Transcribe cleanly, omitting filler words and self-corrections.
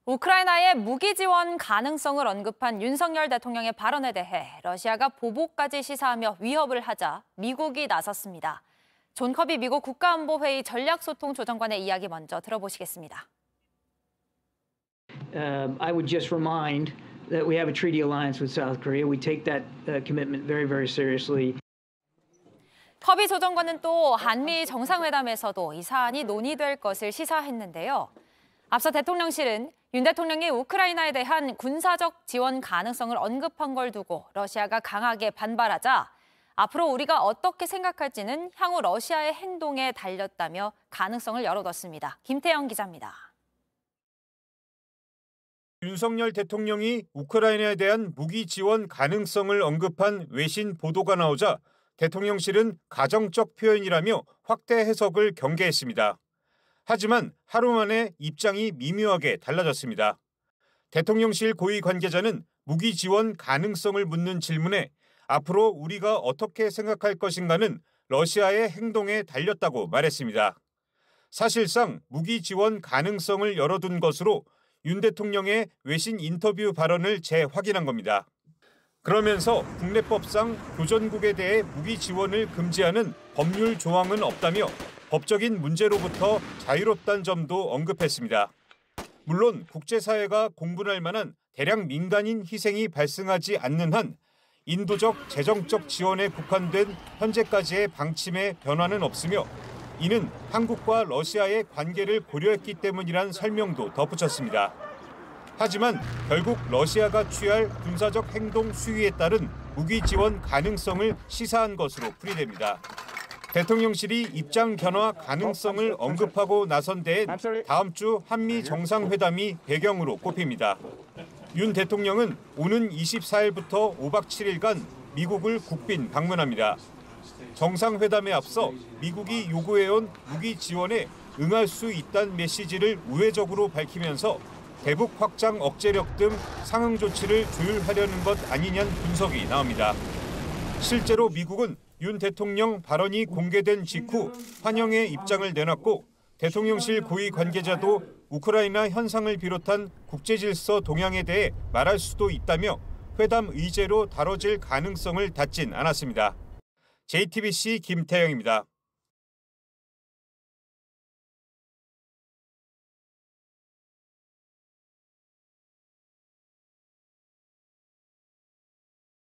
우크라이나의 무기 지원 가능성을 언급한 윤석열 대통령의 발언에 대해 러시아가 보복까지 시사하며 위협을 하자 미국이 나섰습니다. 존 커비 미국 국가안보회의 전략소통조정관의 이야기 먼저 들어보시겠습니다. I would just remind that we have a treaty alliance with South Korea. We take that commitment very, very seriously. 커비 조정관은 또 한미 정상회담에서도 이 사안이 논의될 것을 시사했는데요. 앞서 대통령실은 윤 대통령이 우크라이나에 대한 군사적 지원 가능성을 언급한 걸 두고 러시아가 강하게 반발하자 앞으로 우리가 어떻게 생각할지는 향후 러시아의 행동에 달렸다며 가능성을 열어뒀습니다. 김태영 기자입니다. 윤석열 대통령이 우크라이나에 대한 무기 지원 가능성을 언급한 외신 보도가 나오자 대통령실은 가정적 표현이라며 확대 해석을 경계했습니다. 하지만 하루 만에 입장이 미묘하게 달라졌습니다. 대통령실 고위 관계자는 무기 지원 가능성을 묻는 질문에 앞으로 우리가 어떻게 생각할 것인가는 러시아의 행동에 달렸다고 말했습니다. 사실상 무기 지원 가능성을 열어둔 것으로 윤 대통령의 외신 인터뷰 발언을 재확인한 겁니다. 그러면서 국내법상 교전국에 대해 무기 지원을 금지하는 법률 조항은 없다며 법적인 문제로부터 자유롭다는 점도 언급했습니다. 물론 국제사회가 공분할 만한 대량 민간인 희생이 발생하지 않는 한 인도적, 재정적 지원에 국한된 현재까지의 방침에 변화는 없으며 이는 한국과 러시아의 관계를 고려했기 때문이란 설명도 덧붙였습니다. 하지만 결국 러시아가 취할 군사적 행동 수위에 따른 무기 지원 가능성을 시사한 것으로 풀이됩니다. 대통령실이 입장 변화 가능성을 언급하고 나선 데엔 다음 주 한미 정상회담이 배경으로 꼽힙니다. 윤 대통령은 오는 24일부터 5박 7일간 미국을 국빈 방문합니다. 정상회담에 앞서 미국이 요구해온 무기 지원에 응할 수 있다는 메시지를 우회적으로 밝히면서 대북 확장 억제력 등 상응 조치를 조율하려는 것 아니냐는 분석이 나옵니다. 실제로 미국은 윤 대통령 발언이 공개된 직후 환영의 입장을 내놨고 대통령실 고위 관계자도 우크라이나 현상을 비롯한 국제질서 동향에 대해 말할 수도 있다며 회담 의제로 다뤄질 가능성을 닫진 않았습니다. JTBC 김태영입니다.